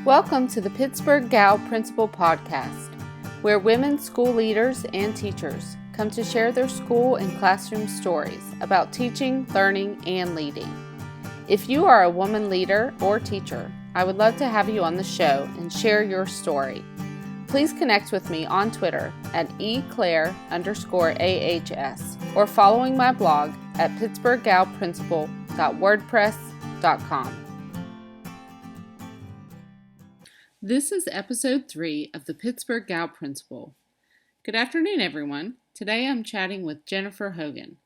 Welcome to the Pittsburgh Gal Principal Podcast, where women school leaders and teachers come to share their school and classroom stories about teaching, learning, and leading. If you are a woman leader or teacher, I would love to have you on the show and share your story. Please connect with me on Twitter at eclaire_ahs or following my blog at pittsburghgalprincipal.wordpress.com. This is episode 3 of the Pittsburgh Gal Principal. Good afternoon, everyone. Today I'm chatting with Jennifer Hogan.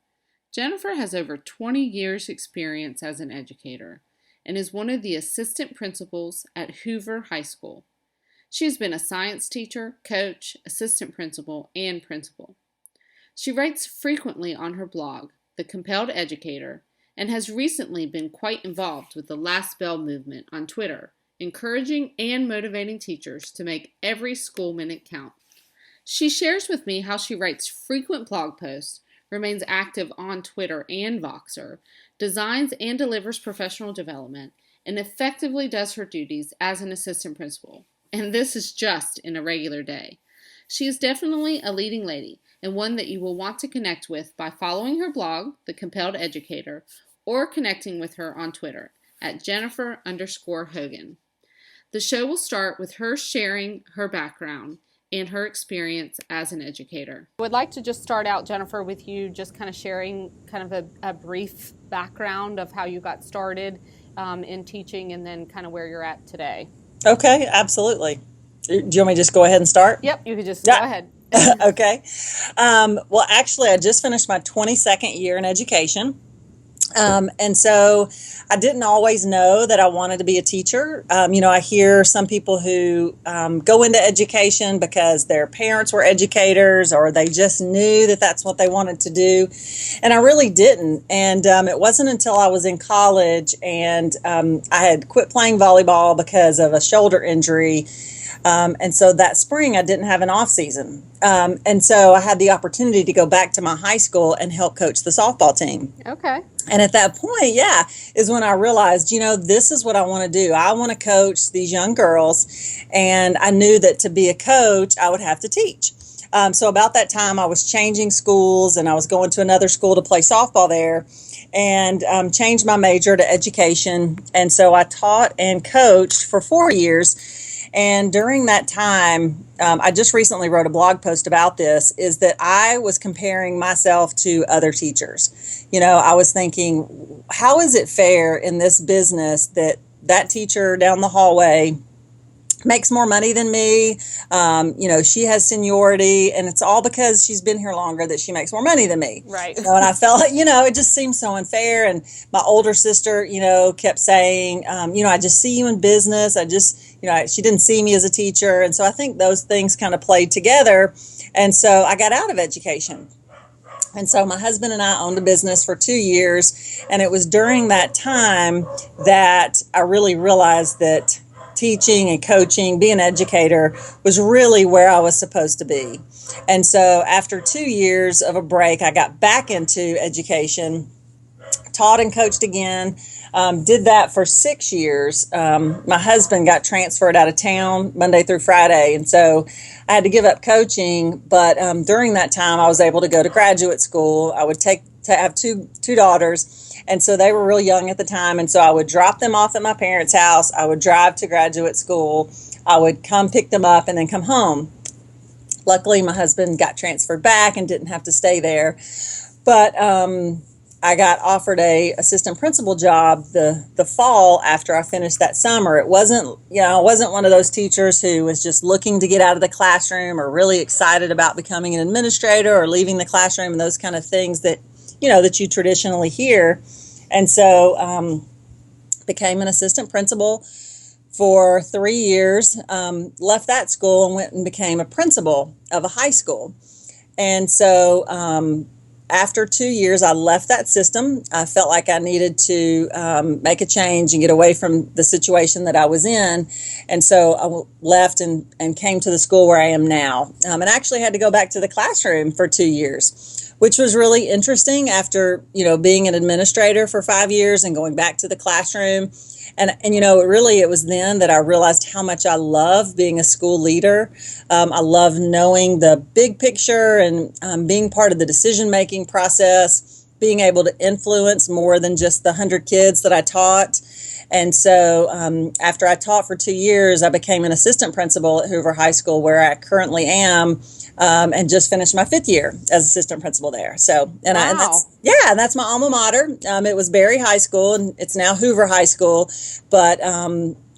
Jennifer has over 20 years experience as an educator and is one of the assistant principals at Hoover High School. She has been a science teacher, coach, assistant principal, and principal. She writes frequently on her blog, The Compelled Educator, and has recently been quite involved with the Last Bell movement on Twitter, encouraging and motivating teachers to make every school minute count. She shares with me how she writes frequent blog posts, remains active on Twitter and Voxer, designs and delivers professional development, and effectively does her duties as an assistant principal. And this is just in a regular day. She is definitely a leading lady and one that you will want to connect with by following her blog, The Compelled Educator, or connecting with her on Twitter at Jennifer_Hogan. The show will start with her sharing her background and her experience as an educator. I would like to just start out, Jennifer, with you just kind of sharing kind of a brief background of how you got started in teaching and then kind of where you're at today. Okay, absolutely. Do you want me to just go ahead and start? Yep, you could just go ahead. Okay. Well, actually, I just finished my 22nd year in education. And so I didn't always know that I wanted to be a teacher. I hear some people who go into education because their parents were educators or they just knew that that's what they wanted to do. And I really didn't. And it wasn't until I was in college and I had quit playing volleyball because of a shoulder injury. And so that spring I didn't have an off season. And so I had the opportunity to go back to my high school and help coach the softball team. Okay. And at that point, is when I realized, this is what I want to do. I want to coach these young girls. And I knew that to be a coach, I would have to teach. So about that time, I was changing schools and I was going to another school to play softball there and changed my major to education. And so I taught and coached for 4 years. And during that time, I just recently wrote a blog post about this, is that I was comparing myself to other teachers. I was thinking, how is it fair in this business that that teacher down the hallway makes more money than me? She has seniority, and it's all because she's been here longer that she makes more money than me. Right. And I felt, it just seemed so unfair. And my older sister, kept saying, I just see you in business. She didn't see me as a teacher. And so I think those things kind of played together. And so I got out of education. And so my husband and I owned a business for 2 years. And it was during that time that I really realized that teaching and coaching, being an educator, was really where I was supposed to be. And so after 2 years of a break, I got back into education, taught and coached again, did that for 6 years. My husband got transferred out of town Monday through Friday, and so I had to give up coaching. But during that time, I was able to go to graduate school. I would have two daughters. And so they were real young at the time. And so I would drop them off at my parents' house. I would drive to graduate school. I would come pick them up and then come home. Luckily, my husband got transferred back and didn't have to stay there. But I got offered a assistant principal job the fall after I finished that summer. It wasn't, I wasn't one of those teachers who was just looking to get out of the classroom or really excited about becoming an administrator or leaving the classroom and those kind of things that you traditionally hear. And so became an assistant principal for 3 years, left that school and went and became a principal of a high school. And so after 2 years, I left that system. I felt like I needed to make a change and get away from the situation that I was in. And so I left and came to the school where I am now. And actually had to go back to the classroom for 2 years. which was really interesting after, being an administrator for 5 years and going back to the classroom. And it was then that I realized how much I love being a school leader. I love knowing the big picture and being part of the decision-making process, being able to influence more than just the 100 kids that I taught. And so after I taught for 2 years, I became an assistant principal at Hoover High School, where I currently am, and just finished my 5th year as assistant principal there. So, Wow. and that's my alma mater. It was Berry High School, and it's now Hoover High School. But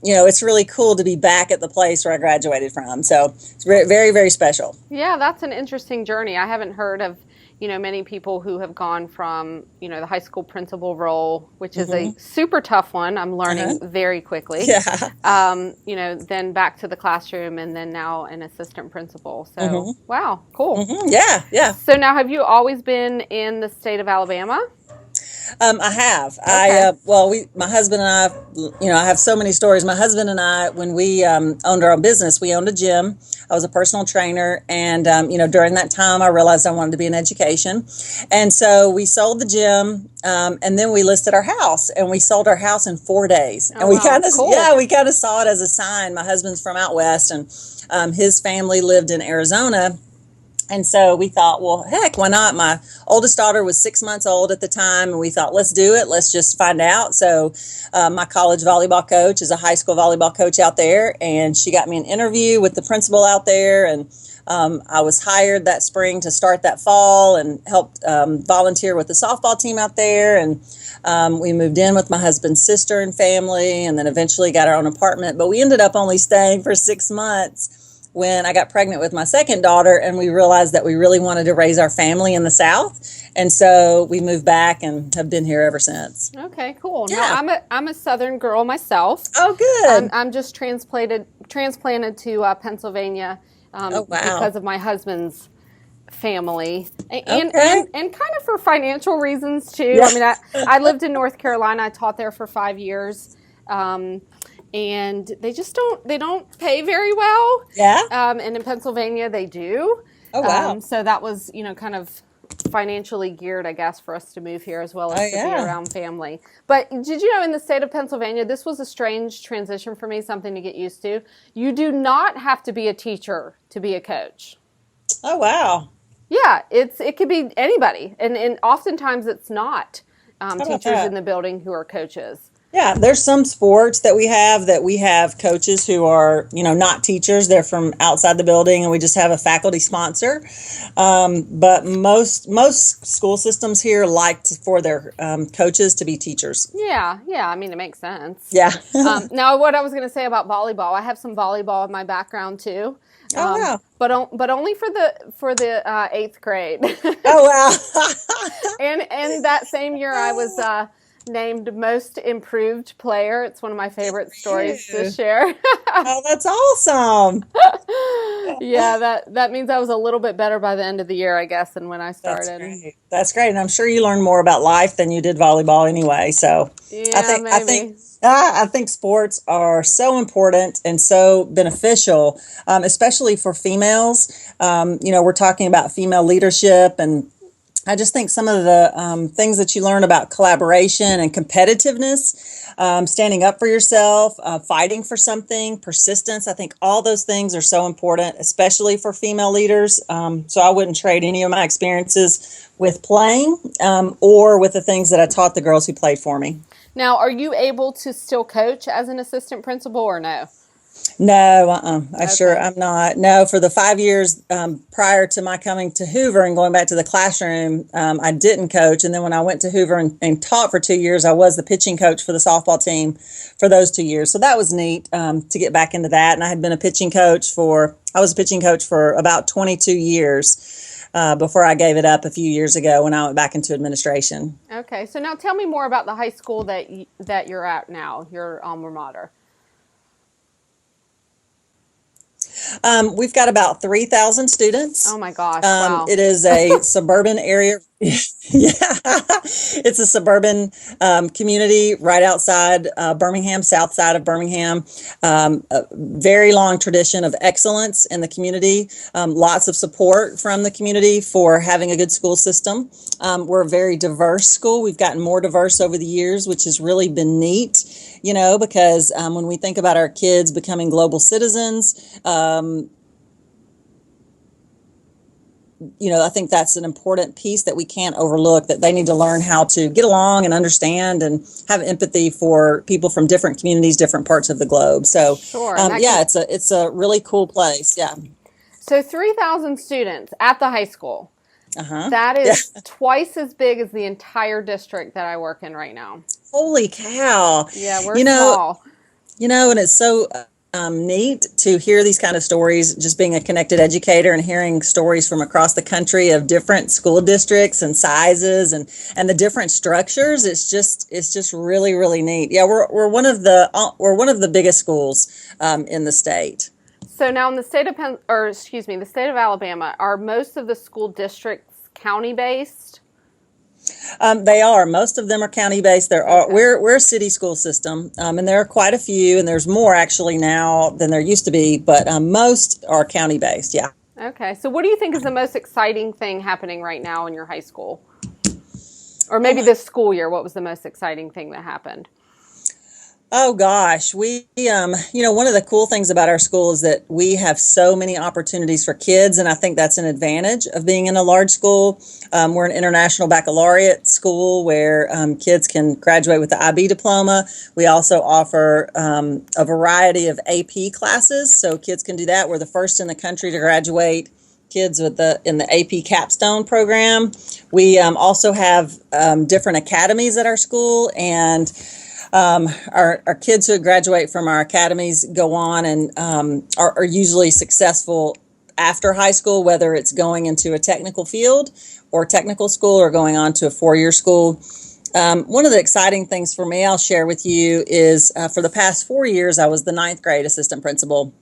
it's really cool to be back at the place where I graduated from. So it's very, very, very special. Yeah, that's an interesting journey. I haven't heard of, many people who have gone from, the high school principal role, which is a super tough one. I'm learning very quickly. Yeah. Then back to the classroom, and then now an assistant principal. So, wow, cool. Yeah, yeah. So now, have you always been in the state of Alabama? I have. Okay. My husband and I, I have so many stories. My husband and I, when we owned our own business, we owned a gym. I was a personal trainer. And, during that time, I realized I wanted to be in education. And so we sold the gym, and then we listed our house, and we sold our house in 4 days. Oh, And we wow, kind of, cool. we kind of saw it as a sign. My husband's from out west, and his family lived in Arizona. And so we thought, well, heck, why not? My oldest daughter was 6 months old at the time, and we thought, let's do it. Let's just find out. So my college volleyball coach is a high school volleyball coach out there, and she got me an interview with the principal out there. And I was hired that spring to start that fall and helped volunteer with the softball team out there. And we moved in with my husband's sister and family, and then eventually got our own apartment. But we ended up only staying for 6 months when I got pregnant with my second daughter, and we realized that we really wanted to raise our family in the South. And so we moved back and have been here ever since. Okay, cool. Yeah. No, I'm a Southern girl myself. Oh, good. I'm just transplanted to Pennsylvania Oh, wow. because of my husband's family, and Okay. and kind of for financial reasons too. Yeah. I mean, I lived in North Carolina. I taught there for 5 years. And they just don't pay very well. Yeah. And in Pennsylvania they do. Oh, wow. So that was, kind of financially geared, I guess, for us to move here, as well as to be around family. But did you know, in the state of Pennsylvania, this was a strange transition for me, something to get used to. You do not have to be a teacher to be a coach. Oh, wow. Yeah, it could be anybody. And oftentimes it's not about teachers that? in the building who are coaches. Yeah, there's some sports that we have coaches who are, not teachers. They're from outside the building, and we just have a faculty sponsor. But most school systems here like for their coaches to be teachers. Yeah. I mean, it makes sense. Yeah. Now, what I was going to say about volleyball, I have some volleyball in my background too. Oh, wow. But only for the 8th grade. Oh, wow. And that same year, I was named most improved player. It's one of my favorite stories to share. Oh, that's awesome. Yeah, that means I was a little bit better by the end of the year, I guess, than when I started. That's great. That's great. And I'm sure you learned more about life than you did volleyball anyway. So Yeah, maybe. I think sports are so important and so beneficial, especially for females. We're talking about female leadership, and I just think some of the things that you learn about collaboration and competitiveness, standing up for yourself, fighting for something, persistence. I think all those things are so important, especially for female leaders. So I wouldn't trade any of my experiences with playing or with the things that I taught the girls who played for me. Now, are you able to still coach as an assistant principal, or no? No, I'm not. No, for the 5 years prior to my coming to Hoover and going back to the classroom, I didn't coach. And then when I went to Hoover and taught for 2 years, I was the pitching coach for the softball team for those 2 years. So that was neat to get back into that. And I had been I was a pitching coach for about 22 years before I gave it up a few years ago when I went back into administration. Okay, so now tell me more about the high school that you're at now, your alma mater. We've got about 3,000 students. Oh my gosh! Wow. It is a suburban area Yeah, it's a suburban community right outside Birmingham, south side of Birmingham. A very long tradition of excellence in the community. Lots of support from the community for having a good school system. We're a very diverse school. We've gotten more diverse over the years, which has really been neat, because when we think about our kids becoming global citizens, I think that's an important piece that we can't overlook, that they need to learn how to get along and understand and have empathy for people from different communities, different parts of the globe. So, Sure. And yeah, it's a really cool place. Yeah. So 3,000 students at the high school. Uh-huh. That Yeah. is twice as big as the entire district that I work in right now. Holy cow. Yeah, we're You know, small. and it's so neat to hear these kind of stories, just being a connected educator and hearing stories from across the country of different school districts and sizes and the different structures. It's just really, really neat. Yeah, we're one of the biggest schools in the state. So now in the state of the state of Alabama, are most of the school districts county based? They are. Most of them are county based. Okay. We're a city school system, and there are quite a few, and there's more actually now than there used to be. But most are county based. Yeah. Okay. So what do you think is the most exciting thing happening right now in your high school? Or Oh maybe my. this school year, what was the most exciting thing that happened? Oh gosh, one of the cool things about our school is that we have so many opportunities for kids, and I think that's an advantage of being in a large school. We're an international baccalaureate school where kids can graduate with the IB diploma. We also offer a variety of AP classes, so kids can do that. We're the first in the country to graduate kids in the AP capstone program. We also have different academies at our school, and our kids who graduate from our academies go on and are usually successful after high school, whether it's going into a technical field or technical school or going on to a four-year school. One of the exciting things for me I'll share with you is for the past 4 years, I was the ninth grade assistant principal.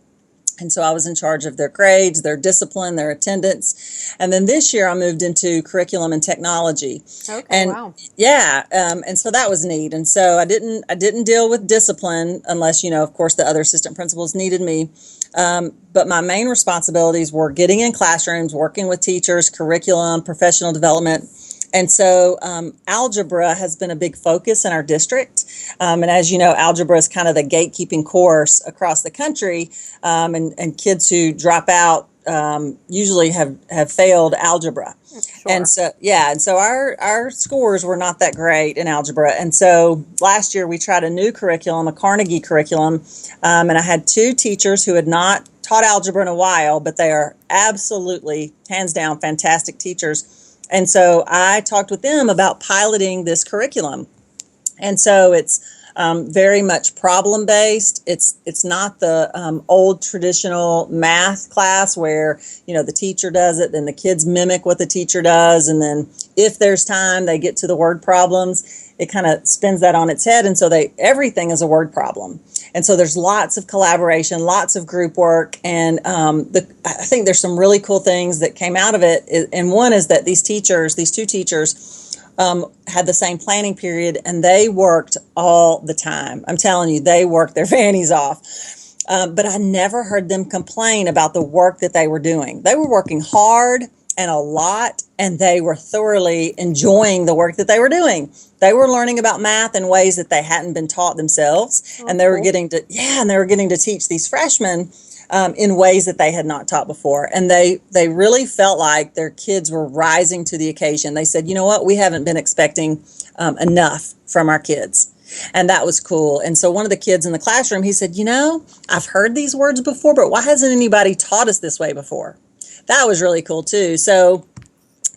And so I was in charge of their grades, their discipline, their attendance. And then this year I moved into curriculum and technology. Okay, And wow. yeah, and so that was neat. And so I didn't deal with discipline unless, of course, the other assistant principals needed me. But my main responsibilities were getting in classrooms, working with teachers, curriculum, professional development. And so algebra has been a big focus in our district. And as you know, algebra is kind of the gatekeeping course across the country. And kids who drop out usually have failed algebra. And Sure. so, yeah, and so our scores were not that great in algebra. And so last year we tried a new curriculum, a Carnegie curriculum. And I had two teachers who had not taught algebra in a while, but they are absolutely, hands down, fantastic teachers. And so I talked with them about piloting this curriculum. And so it's very much problem based. It's not the old traditional math class where the teacher does it, then the kids mimic what the teacher does, and then if there's time, they get to the word problems. It kind of spins that on its head, and so everything is a word problem. And so there's lots of collaboration, lots of group work, and I think there's some really cool things that came out of it. And one is that these two teachers, had the same planning period, and they worked all the time. I'm telling you, they worked their fannies off. But I never heard them complain about the work that they were doing. They were working hard and a lot, and they were thoroughly enjoying the work that they were doing. They were learning about math in ways that they hadn't been taught themselves, Oh, and that's they were cool. getting to teach these freshmen in ways that they had not taught before. And they really felt like their kids were rising to the occasion. They said, you know what, we haven't been expecting enough from our kids. And that was cool. And so one of the kids in the classroom, he said, I've heard these words before, but why hasn't anybody taught us this way before? That was really cool too. So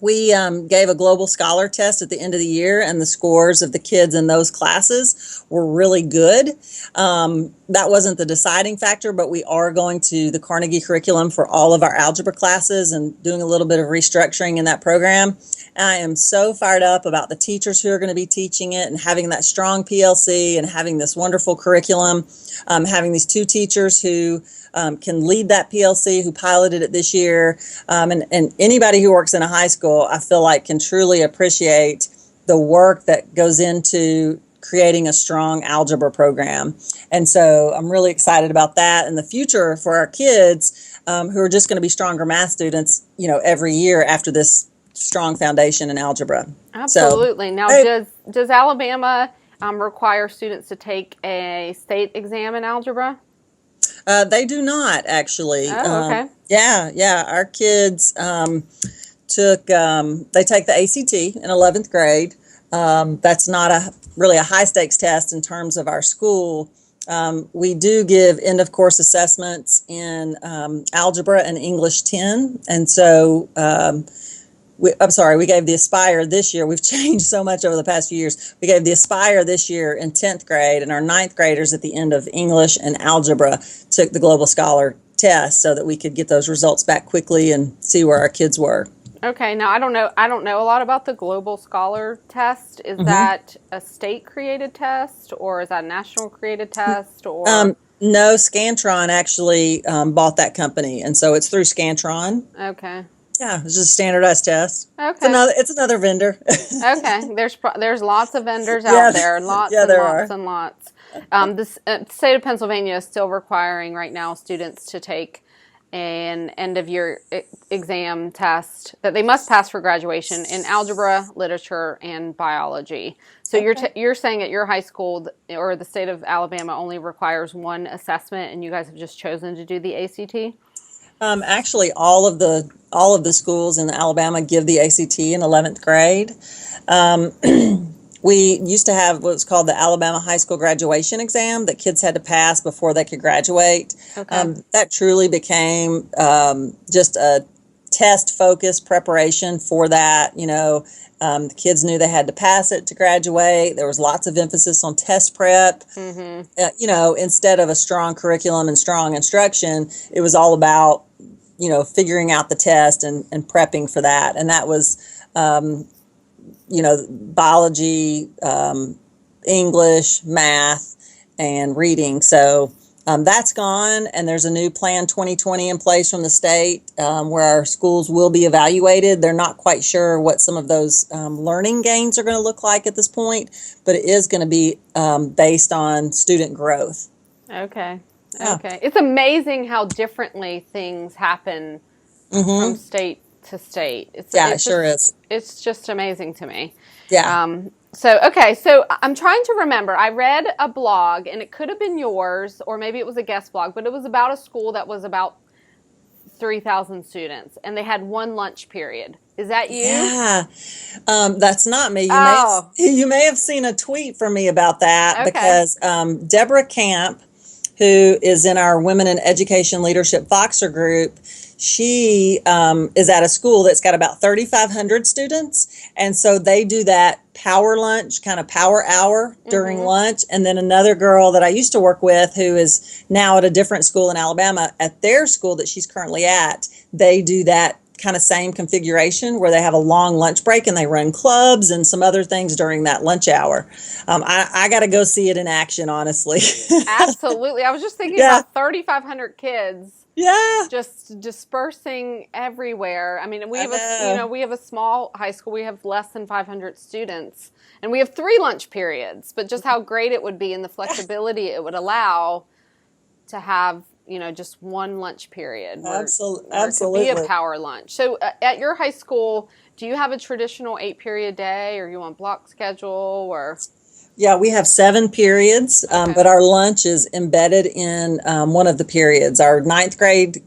we gave a global scholar test at the end of the year, and the scores of the kids in those classes were really good. that wasn't the deciding factor, but we are going to the Carnegie curriculum for all of our algebra classes and doing a little bit of restructuring in that program. And I am so fired up about the teachers who are going to be teaching it and having that strong PLC and having this wonderful curriculum, having these 2 teachers who can lead that PLC, who piloted it this year. And anybody who works in a high school, I feel like, can truly appreciate the work that goes into creating a strong algebra program. And so I'm really excited about that and the future for our kids who are just going to be stronger math students, every year after this strong foundation in algebra. Absolutely. So, Now, does Alabama require students to take a state exam in algebra? They do not, actually. Oh, okay. Yeah. Our kids they take the ACT in 11th grade. That's not really a high stakes test in terms of our school. We do give end of course assessments in algebra and English 10. And so we gave the Aspire this year. We've changed so much over the past few years. We gave the Aspire this year in 10th grade, and our 9th graders at the end of English and algebra took the Global Scholar test so that we could get those results back quickly and see where our kids were. Okay. Now, I don't know a lot about the Global Scholar test. Is that a state created test, or is that a national created test, or? No, Scantron actually bought that company, and so it's through Scantron. Okay. Yeah, it's just a standardized test. Okay. It's another vendor. Okay. There's lots of vendors out there. Lots and lots and lots. The state of Pennsylvania is still requiring right now students to take an end-of-year exam test that they must pass for graduation in algebra, literature, and biology. So you're saying at your high school or the state of Alabama only requires one assessment, and you guys have just chosen to do the ACT? Actually, all of the schools in Alabama give the ACT in 11th grade. We used to have what's called the Alabama High School Graduation Exam that kids had to pass before they could graduate. Okay. That truly became just a test-focused preparation for that. The kids knew they had to pass it to graduate. There was lots of emphasis on test prep. Instead of a strong curriculum and strong instruction, it was all about, figuring out the test and prepping for that. And that was biology, English, math, and reading. So that's gone, and there's a new Plan 2020 in place from the state where our schools will be evaluated. They're not quite sure what some of those learning gains are going to look like at this point, but it is going to be based on student growth. Okay. Yeah. Okay. It's amazing how differently things happen from state to state. It sure is. It's just amazing to me. Yeah. So I'm trying to remember. I read a blog, and it could have been yours, or maybe it was a guest blog, but it was about a school that was about 3,000 students, and they had one lunch period. Is that you? Yeah. That's not me. You may have seen a tweet from me about that because Deborah Camp, who is in our Women in Education Leadership Voxer group, she is at a school that's got about 3,500 students. And so they do that power lunch, kind of power hour during lunch. And then another girl that I used to work with who is now at a different school in Alabama, at their school that she's currently at, they do that kind of same configuration where they have a long lunch break and they run clubs and some other things during that lunch hour. I got to go see it in action, honestly. Absolutely. I was just thinking about 3,500 kids. Yeah. Just dispersing everywhere. I mean, we have a small high school. We have less than 500 students, and we have 3 lunch periods. But just how great it would be, and the flexibility it would allow to have, just one lunch period. Absolutely. It could be a power lunch. So, at your high school, do you have a traditional 8-period day, or you on block schedule, or? Yeah, we have 7 periods, but our lunch is embedded in one of the periods. Our ninth grade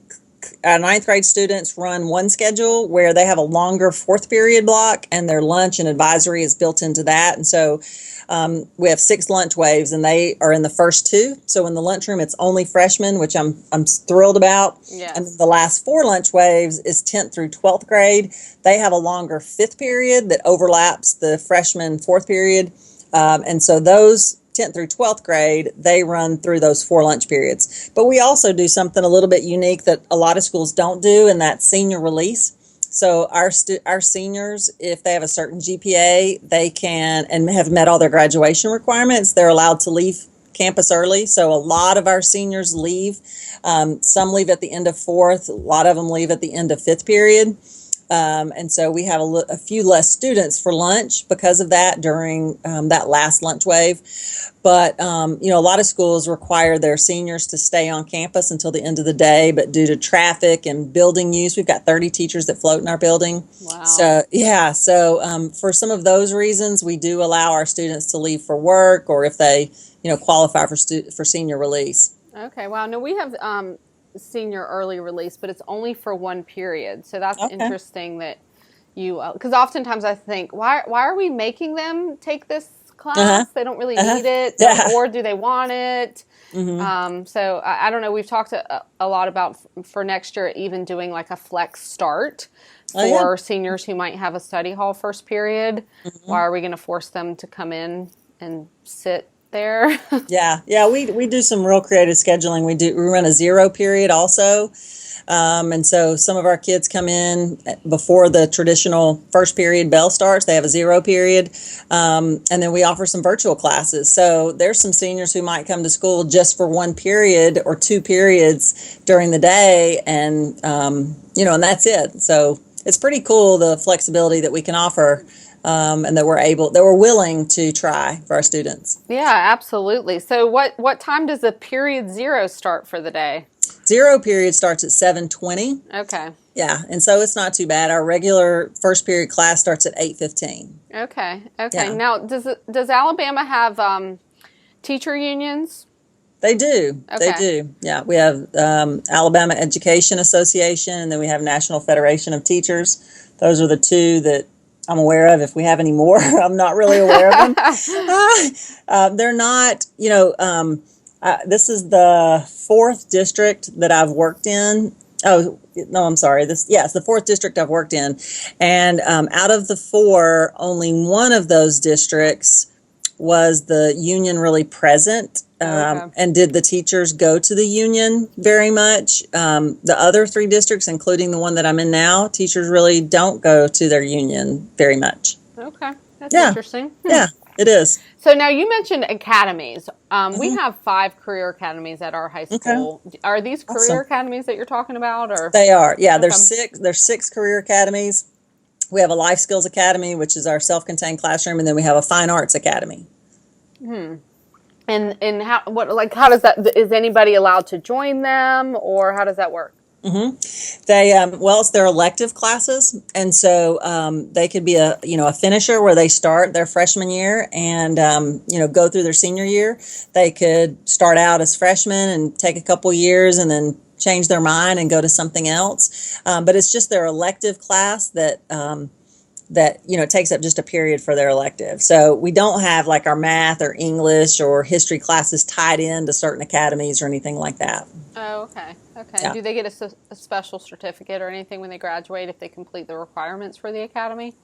students run one schedule where they have a longer 4th period block, and their lunch and advisory is built into that. And so we have 6 lunch waves, and they are in the first 2. So in the lunchroom, it's only freshmen, which I'm thrilled about. Yes. And the last 4 lunch waves is 10th through 12th grade. They have a longer 5th period that overlaps the freshman 4th period. And so those 10th through 12th grade, they run through those 4 lunch periods. But we also do something a little bit unique that a lot of schools don't do, and that's senior release. So our seniors, if they have a certain GPA, they can, and have met all their graduation requirements, they're allowed to leave campus early. So a lot of our seniors leave. Some leave at the end of 4th. A lot of them leave at the end of 5th period. And so we have a few less students for lunch because of that during that last lunch wave. But, a lot of schools require their seniors to stay on campus until the end of the day. But due to traffic and building use, we've got 30 teachers that float in our building. Wow. So, yeah. So for some of those reasons, we do allow our students to leave for work, or if they, qualify for senior release. Okay. Wow. No, we have senior early release, but it's only for 1 period. So that's interesting that you, because oftentimes I think, why are we making them take this class? They don't really need it, or do they want it? So I don't know. We've talked a lot about for next year, even doing like a flex start for seniors who might have a study hall first period. Why are we going to force them to come in and sit there? We do some real creative scheduling. We run a 0 period also, and so some of our kids come in before the traditional first period bell starts. They have a 0 period, and then we offer some virtual classes. So there's some seniors who might come to school just for 1 period or 2 periods during the day, and and that's it. So it's pretty cool, the flexibility that we can offer. And that we're willing to try for our students. Yeah, absolutely. So what time does the period 0 start for the day? 0 period starts at 7:20. Okay. Yeah, and so it's not too bad. Our regular first period class starts at 8:15. Okay. Yeah. Now, does Alabama have teacher unions? They do. Okay. They do. Yeah, we have Alabama Education Association, and then we have National Federation of Teachers. Those are the two that I'm aware of. If we have any more, I'm not really aware of them. They're not, this is the 4th district that I've worked in. Oh, no, I'm sorry. It's the 4th district I've worked in. And out of the 4, only one of those districts was the union really present. And did the teachers go to the union very much? The other 3 districts, including the one that I'm in now, teachers really don't go to their union very much. Okay, that's interesting. Yeah, it is. So now you mentioned academies. We have 5 career academies at our high school. Okay. Are these career academies that you're talking about, or? They are. Yeah, there's 6 career academies. We have a life skills academy, which is our self-contained classroom, and then we have a fine arts academy. And how does that, is anybody allowed to join them, or how does that work? They it's their elective classes, and so they could be a finisher where they start their freshman year and go through their senior year. They could start out as freshmen and take a couple years and then change their mind and go to something else. But it's just their elective class that takes up just a period for their elective. So we don't have like our math or English or history classes tied into certain academies or anything like that. Oh, okay. Yeah. Do they get a special certificate or anything when they graduate if they complete the requirements for the academy?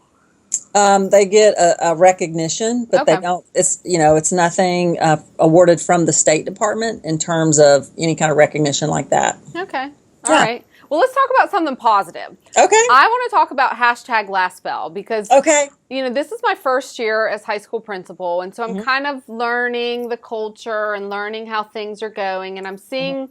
They get a recognition, but they don't. It's nothing awarded from the State Department in terms of any kind of recognition like that. Okay. All right. Well, let's talk about something positive. Okay. I want to talk about #LastBell because, this is my first year as high school principal. And so I'm kind of learning the culture and learning how things are going. And I'm seeing,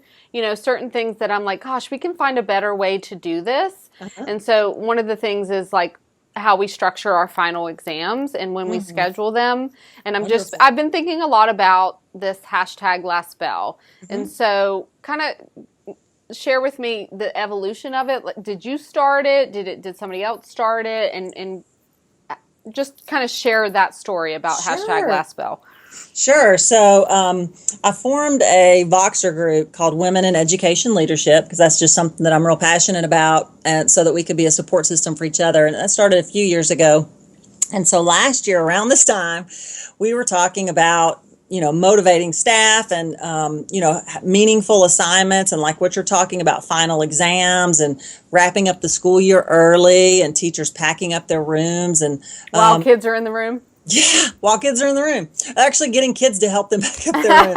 certain things that I'm like, gosh, we can find a better way to do this. And so one of the things is like how we structure our final exams and when we schedule them. And I've been thinking a lot about this #LastBell. And so kind of share with me the evolution of it. Did you start it? Did somebody else start it? And just kind of share that story about #LastBell. Sure. So I formed a Voxer group called Women in Education Leadership because that's just something that I'm real passionate about, and so that we could be a support system for each other. And that started a few years ago. And so last year around this time, we were talking about motivating staff and, meaningful assignments and like what you're talking about, final exams and wrapping up the school year early and teachers packing up their rooms. And while kids are in the room? Yeah, while kids are in the room, actually getting kids to help them back up their room.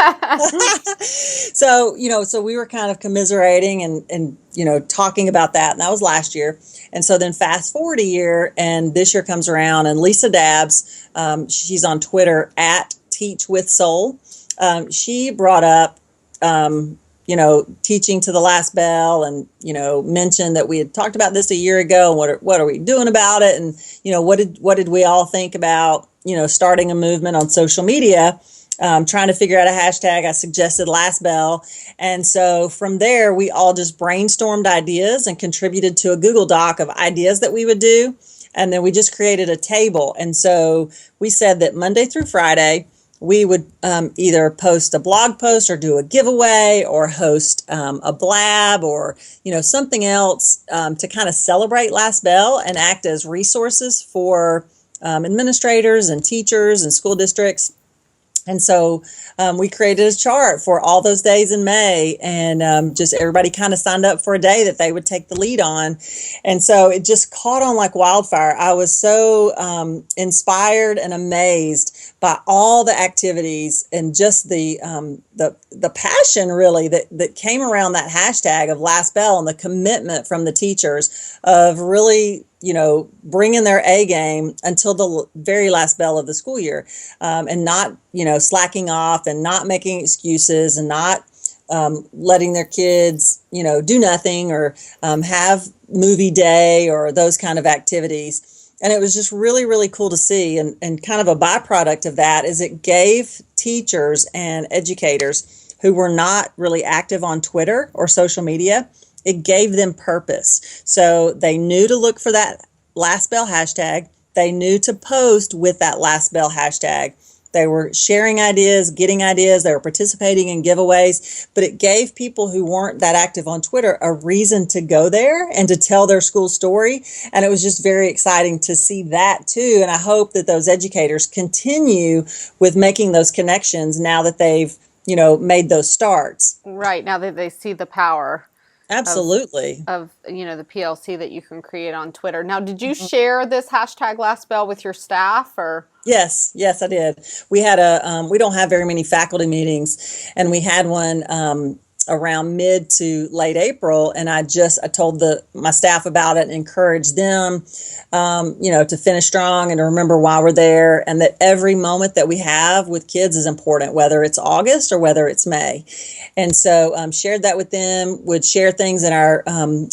So, so we were kind of commiserating and talking about that. And that was last year. And so then fast forward a year, and this year comes around, and Lisa Dabbs, she's on Twitter at Teach with Soul. She brought up, teaching to the last bell, and, mentioned that we had talked about this a year ago. And what are we doing about it? And, what did we all think about, starting a movement on social media, trying to figure out a hashtag. I suggested last bell. And so from there, we all just brainstormed ideas and contributed to a Google Doc of ideas that we would do. And then we just created a table. And so we said that Monday through Friday, we would either post a blog post or do a giveaway or host a blab or, something else to kind of celebrate last bell and act as resources for administrators and teachers and school districts. And so we created a chart for all those days in May, and just everybody kind of signed up for a day that they would take the lead on. And so it just caught on like wildfire. I was so inspired and amazed by all the activities and just the passion really that came around that hashtag of last bell, and the commitment from the teachers of really bringing their A game until the very last bell of the school year, and not, slacking off and not making excuses and not letting their kids, do nothing or have movie day or those kind of activities. And it was just really, really cool to see. And kind of a byproduct of that is it gave teachers and educators who were not really active on Twitter or social media, it gave them purpose. So they knew to look for that last bell hashtag. They knew to post with that last bell hashtag. They were sharing ideas, getting ideas. They were participating in giveaways, but it gave people who weren't that active on Twitter a reason to go there and to tell their school story. And it was just very exciting to see that too. And I hope that those educators continue with making those connections now that they've, made those starts. Right. Now that they see the power. Absolutely. Of the PLC that you can create on Twitter. Now, did you share this hashtag last bell with your staff or? Yes, I did. We had we don't have very many faculty meetings, and we had one around mid to late April, and I told my staff about it and encouraged them, to finish strong and to remember why we're there, and that every moment that we have with kids is important, whether it's August or whether it's May. And so shared that with them, would share things in our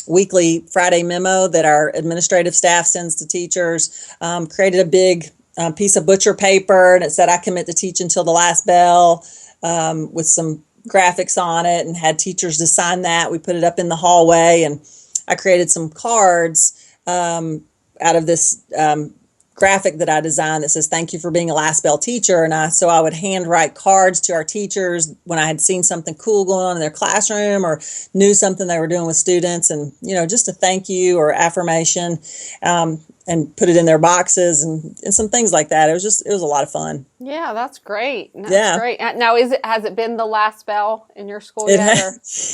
weekly Friday memo that our administrative staff sends to teachers, created a big piece of butcher paper, and it said, "I commit to teach until the last bell," with some graphics on it, and had teachers to sign that. We put it up in the hallway, and I created some cards out of this graphic that I designed that says, "Thank you for being a last bell teacher." And so I would handwrite cards to our teachers when I had seen something cool going on in their classroom or knew something they were doing with students, and just a thank you or affirmation, and put it in their boxes and some things like that. It was a lot of fun. Yeah, that's great. That's great. Now, has it been the last bell in your school yet?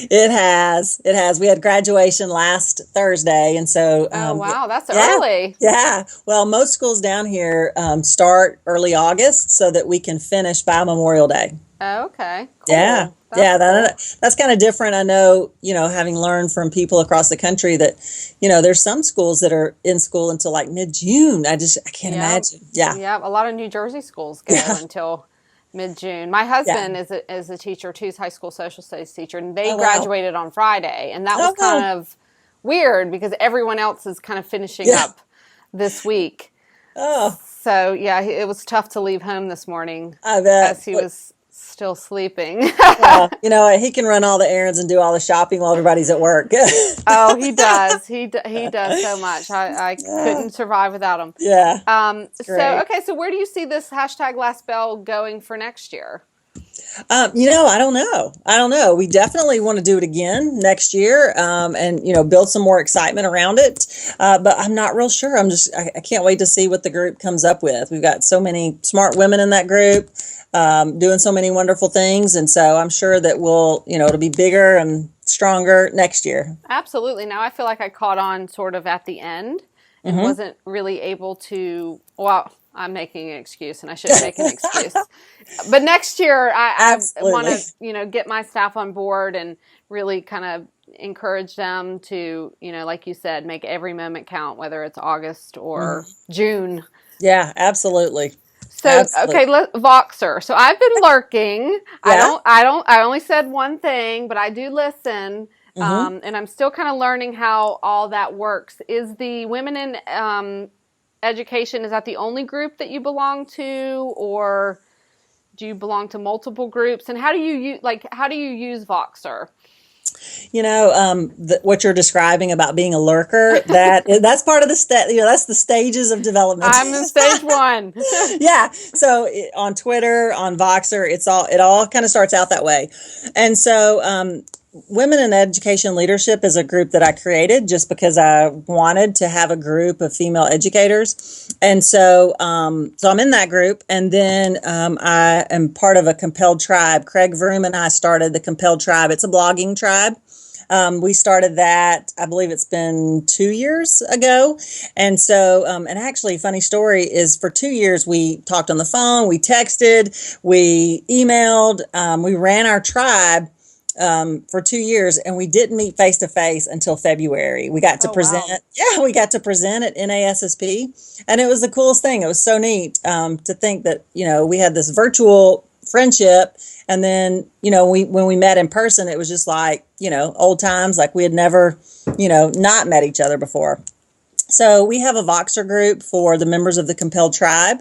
It has. We had graduation last Thursday, and so. Oh wow, that's early. Yeah. Well, most schools down here start early August so that we can finish by Memorial Day. Oh, okay. Cool. Yeah. That's kind of different. I know, having learned from people across the country that, there's some schools that are in school until like mid-June. I can't imagine. Yeah. Yeah. A lot of New Jersey schools go until mid-June. My husband is a teacher too, he's a high school social studies teacher, and they graduated on Friday. And that was kind of weird because everyone else is kind of finishing up this week. Oh. So, yeah, it was tough to leave home this morning. I bet. As he was still sleeping. He can run all the errands and do all the shopping while everybody's at work. Oh, he does. He does so much. I couldn't survive without him. Yeah. So where do you see this hashtag last bell going for next year? I don't know. We definitely want to do it again next year, and build some more excitement around it. But I'm not real sure. I can't wait to see what the group comes up with. We've got so many smart women in that group, doing so many wonderful things, and so I'm sure that it'll be bigger and stronger next year. Absolutely. Now I feel like I caught on sort of at the end and wasn't really able to. Well, I'm making an excuse, and I shouldn't make an excuse. But next year, I want to, get my staff on board and really kind of encourage them to, like you said, make every moment count, whether it's August or June. Yeah, absolutely. So, okay, Voxer. So I've been lurking. Yeah. I only said one thing, but I do listen. And I'm still kind of learning how all that works. Is the Women in Education, is that the only group that you belong to, or do you belong to multiple groups? And how do you use Voxer? What you're describing about being a lurker, that's part of the that's the stages of development. I'm in stage 1. Yeah. So on Twitter, on Voxer, it all kind of starts out that way. And so, Women in Education Leadership is a group that I created just because I wanted to have a group of female educators. And so, so I'm in that group. And then I am part of a Compelled Tribe. Craig Vroom and I started the Compelled Tribe. It's a blogging tribe. We started that, I believe it's been 2 years ago. And so, and actually, funny story is for 2 years, we talked on the phone, we texted, we emailed, we ran our tribe for 2 years, and we didn't meet face to face until February. We got to present. Wow. Yeah, we got to present at NASSP, and it was the coolest thing. It was so neat to think that we had this virtual friendship, and then when we met in person, it was just like old times, like we had never not met each other before. So we have a Voxer group for the members of the Compelled Tribe.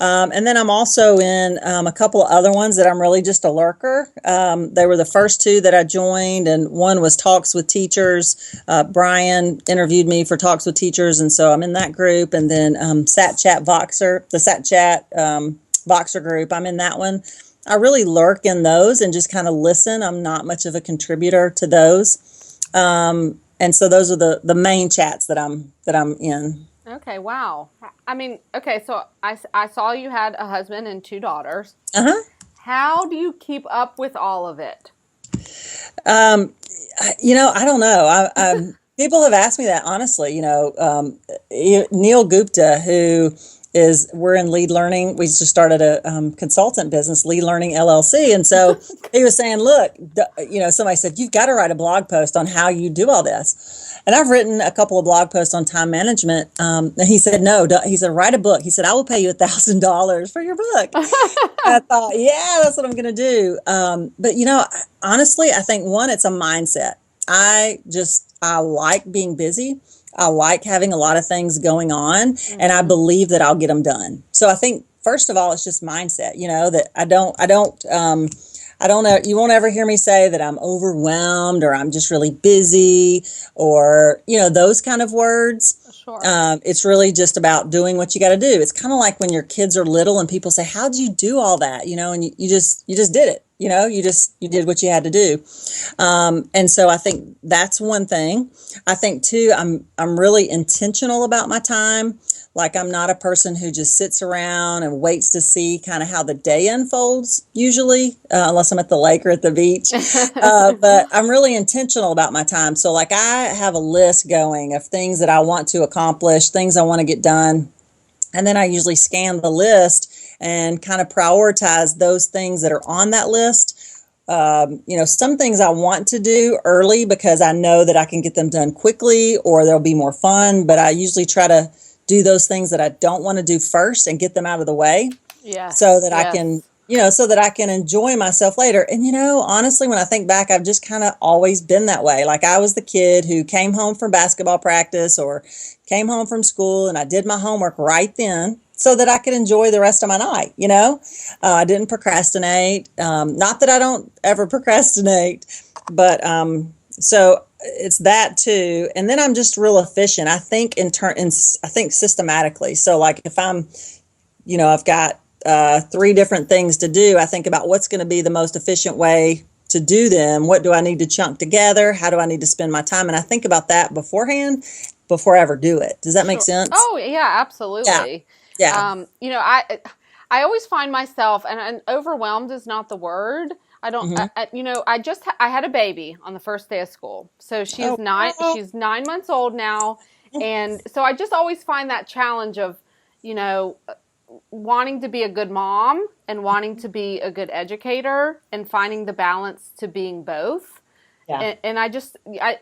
And then I'm also in a couple of other ones that I'm really just a lurker. They were the first 2 that I joined, and one was Talks with Teachers. Brian interviewed me for Talks with Teachers, and so I'm in that group. And then Sat Chat Voxer, the Sat Chat Voxer group, I'm in that one. I really lurk in those and just kind of listen. I'm not much of a contributor to those. And so those are the main chats that I'm in. Okay, wow. I mean, okay, so I saw you had a husband and 2 daughters. How do you keep up with all of it? I don't know. People have asked me that, honestly. Neil Gupta, we're in Lead Learning. We just started a consultant business, Lead Learning LLC. And so he was saying, look, somebody said, you've got to write a blog post on how you do all this. And I've written a couple of blog posts on time management. And he said, no, he said, write a book. He said, I will pay you $1,000 for your book. I thought, yeah, that's what I'm going to do. But, honestly, I think it's a mindset. I like being busy. I like having a lot of things going on, and I believe that I'll get them done. So I think, first of all, it's just mindset, that I don't know. You won't ever hear me say that I'm overwhelmed or I'm just really busy or, those kind of words. Sure. It's really just about doing what you got to do. It's kind of like when your kids are little and people say, how'd you do all that? And you just did it. You did what you had to do. And so I think that's one thing. I think too, I'm really intentional about my time. Like, I'm not a person who just sits around and waits to see kind of how the day unfolds, usually, unless I'm at the lake or at the beach. But I'm really intentional about my time. So like, I have a list going of things that I want to accomplish, things I want to get done. And then I usually scan the list and kind of prioritize those things that are on that list. Some things I want to do early because I know that I can get them done quickly or they'll be more fun. But I usually try to do those things that I don't want to do first and get them out of the way. Yeah. So that I can, so that I can enjoy myself later. And, honestly, when I think back, I've just kind of always been that way. Like, I was the kid who came home from basketball practice or came home from school and I did my homework right then so that I could enjoy the rest of my night. I didn't procrastinate. Not that I don't ever procrastinate, but, so it's that too. And then I'm just real efficient. I think I think systematically. So like, if I'm, I've got 3 different things to do, I think about what's going to be the most efficient way to do them. What do I need to chunk together? How do I need to spend my time? And I think about that beforehand before I ever do it. Does that make sense? Oh yeah, absolutely. Yeah. I always find myself, and overwhelmed is not the word. I don't, I had a baby on the first day of school. So she's she's 9 months old now. And so I just always find that challenge of, wanting to be a good mom and wanting to be a good educator and finding the balance to being both. Yeah. And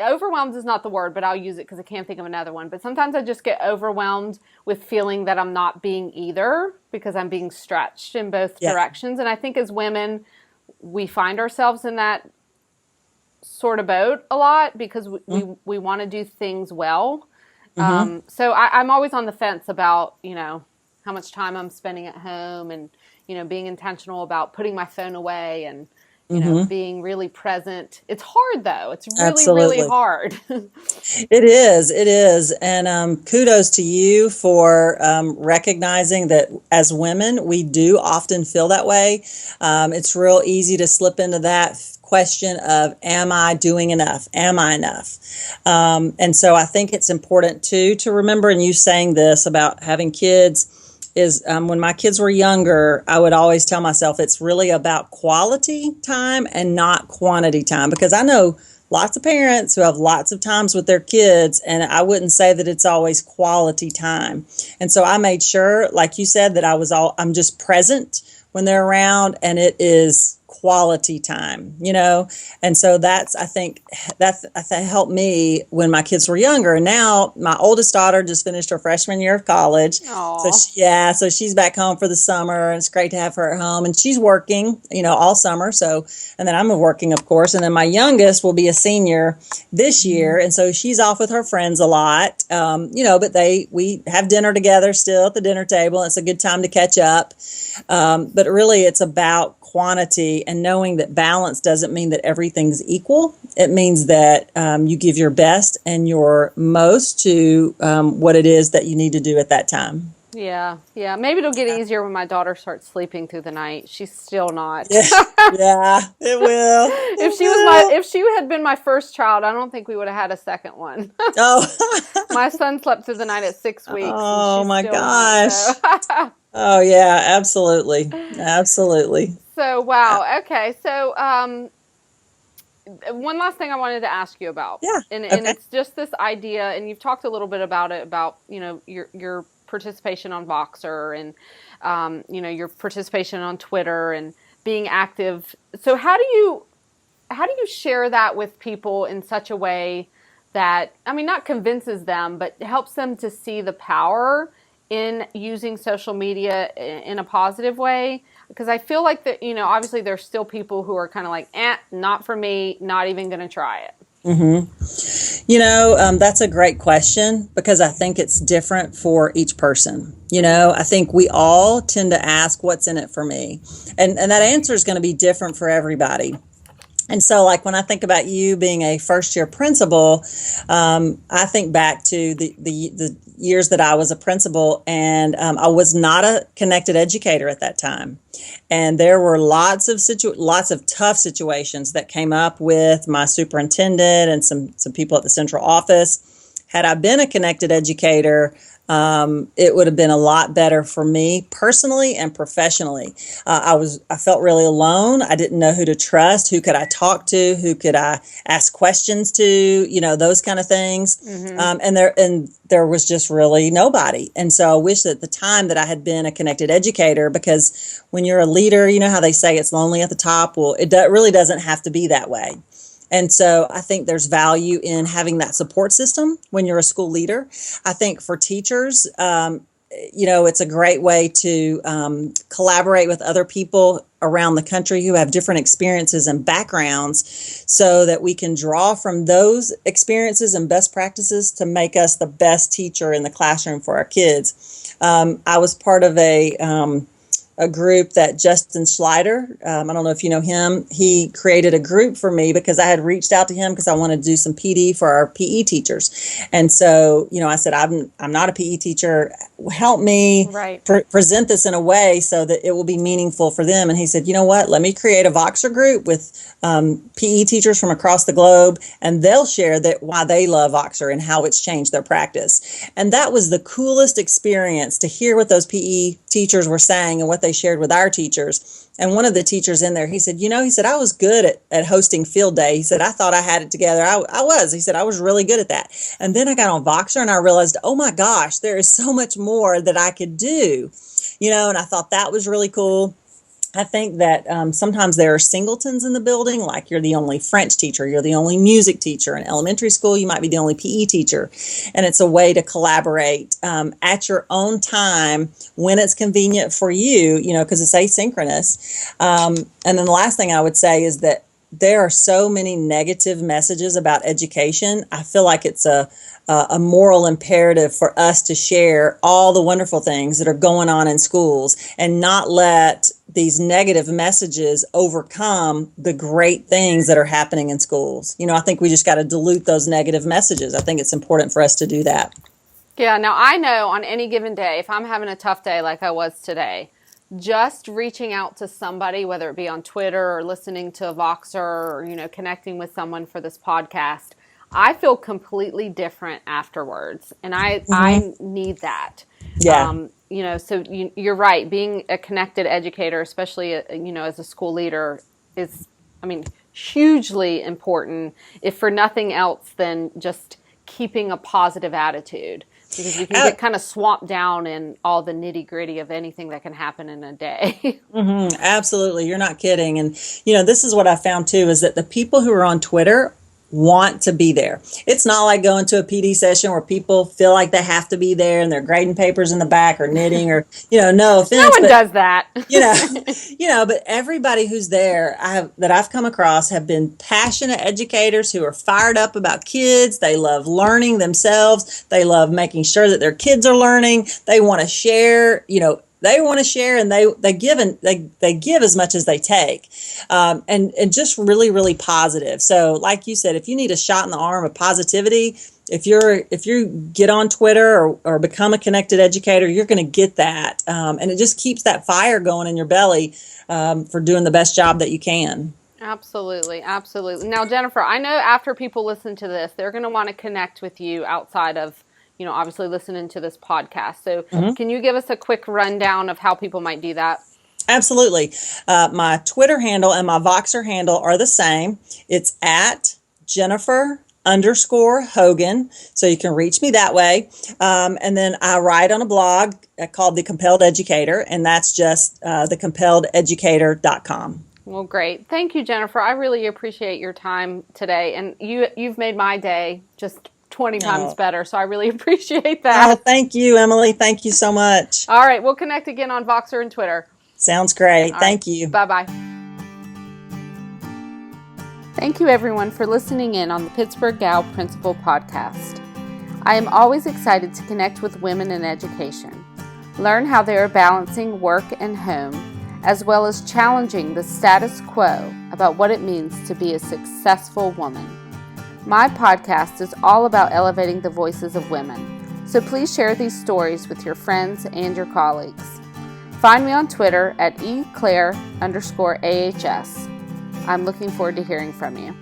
overwhelmed is not the word, but I'll use it because I can't think of another one. But sometimes I just get overwhelmed with feeling that I'm not being either because I'm being stretched in both directions. And I think as women, we find ourselves in that sort of boat a lot because we want to do things well. So I'm always on the fence about, how much time I'm spending at home and, being intentional about putting my phone away and, being really present. It's hard though. It's really hard. It is. And kudos to you for recognizing that as women, we do often feel that way. It's real easy to slip into that question of, am I doing enough? Am I enough? And so I think it's important too to remember, and you saying this about having kids, is when my kids were younger, I would always tell myself it's really about quality time and not quantity time, because I know lots of parents who have lots of times with their kids, and I wouldn't say that it's always quality time. And so I made sure, like you said, that I'm just present when they're around, and it is quality time, and so I think that helped me when my kids were younger. And now my oldest daughter just finished her freshman year of college. So she's back home for the summer, and it's great to have her at home, and she's working, all summer. So, and then I'm working, of course, and then my youngest will be a senior this year, and so she's off with her friends a lot, but we have dinner together still at the dinner table. It's a good time to catch up, but really it's about quantity and knowing that balance doesn't mean that everything's equal. It means that you give your best and your most to what it is that you need to do at that time. Yeah. Maybe it'll get easier when my daughter starts sleeping through the night. She's still not. Yeah, it will. If she had been my first child, I don't think we would have had a second one. Oh, my son slept through the night at 6 weeks. Oh my gosh. Not, so. Oh yeah, absolutely. So, wow. Okay. So, one last thing I wanted to ask you about. Yeah. And it's just this idea, and you've talked a little bit about it, about, your participation on Voxer and, your participation on Twitter and being active. So how do you share that with people in such a way that, not convinces them, but helps them to see the power in using social media in a positive way? Because I feel like that, obviously there's still people who are kind of like, not for me, not even going to try it. That's a great question, because I think it's different for each person. I think we all tend to ask, what's in it for me? And that answer is going to be different for everybody. And so, like, when I think about you being a first-year principal, I think back to the years that I was a principal, and I was not a connected educator at that time. And there were lots of tough situations that came up with my superintendent and some people at the central office. Had I been a connected educator, it would have been a lot better for me personally and professionally. I felt really alone. I didn't know who to trust. Who could I talk to? Who could I ask questions to? Those kind of things. And there was just really nobody. And so I wish at the time that I had been a connected educator, because when you're a leader, you know how they say it's lonely at the top. Well, it really doesn't have to be that way. And so I think there's value in having that support system when you're a school leader. I think for teachers, it's a great way to collaborate with other people around the country who have different experiences and backgrounds, so that we can draw from those experiences and best practices to make us the best teacher in the classroom for our kids. I was part of a group that Justin Schleider, I don't know if you know him, he created a group for me because I had reached out to him because I wanted to do some PD for our PE teachers. And so, I said, I'm not a PE teacher. Help me present this in a way so that it will be meaningful for them. And he said, you know what, let me create a Voxer group with PE teachers from across the globe, and they'll share why they love Voxer and how it's changed their practice. And that was the coolest experience, to hear what those PE teachers were saying and what they shared with our teachers. And one of the teachers in there, he said, I was good at hosting field day. He said, I thought I had it together. I was. He said, I was really good at that. And then I got on Voxer and I realized, oh my gosh, there is so much more that I could do, and I thought that was really cool. I think that sometimes there are singletons in the building, like you're the only French teacher, you're the only music teacher. In elementary school, you might be the only PE teacher. And it's a way to collaborate at your own time when it's convenient for you, because it's asynchronous. And then the last thing I would say is that there are so many negative messages about education. I feel like it's a moral imperative for us to share all the wonderful things that are going on in schools and not let these negative messages overcome the great things that are happening in schools. I think we just got to dilute those negative messages. I think it's important for us to do that. Yeah, now I know on any given day, if I'm having a tough day like I was today, just reaching out to somebody, whether it be on Twitter or listening to a Voxer or, connecting with someone for this podcast, I feel completely different afterwards. And I need that. Yeah. So you're right. Being a connected educator, especially, as a school leader is, hugely important, if for nothing else than just keeping a positive attitude. Because you can get kind of swamped down in all the nitty gritty of anything that can happen in a day. Absolutely. You're not kidding. And, this is what I found too, is that the people who are on Twitter want to be there. It's not like going to a PD session where people feel like they have to be there and they're grading papers in the back or knitting or, no offense. No one does that. But everybody who's there that I've come across have been passionate educators who are fired up about kids. They love learning themselves. They love making sure that their kids are learning. They want to share, and they give as much as they take, and just really, really positive. So like you said, if you need a shot in the arm of positivity, if you get on Twitter or become a connected educator, you're going to get that. And it just keeps that fire going in your belly for doing the best job that you can. Absolutely. Absolutely. Now, Jennifer, I know after people listen to this, they're going to want to connect with you outside of obviously listening to this podcast. So Can you give us a quick rundown of how people might do that? Absolutely. My Twitter handle and my Voxer handle are the same. It's at Jennifer_Hogan. So you can reach me that way. And then I write on a blog called The Compelled Educator, and that's just thecompellededucator.com. Well, great. Thank you, Jennifer. I really appreciate your time today. And you've made my day just 20 times better. So I really appreciate that. Oh, thank you, Emily. Thank you so much. All right. We'll connect again on Voxer and Twitter. Sounds great. Thank you. Bye-bye. Thank you, everyone, for listening in on the Pittsburgh Gal Principal Podcast. I am always excited to connect with women in education, learn how they are balancing work and home, as well as challenging the status quo about what it means to be a successful woman. My podcast is all about elevating the voices of women, so please share these stories with your friends and your colleagues. Find me on Twitter at eclaire_ahs. I'm looking forward to hearing from you.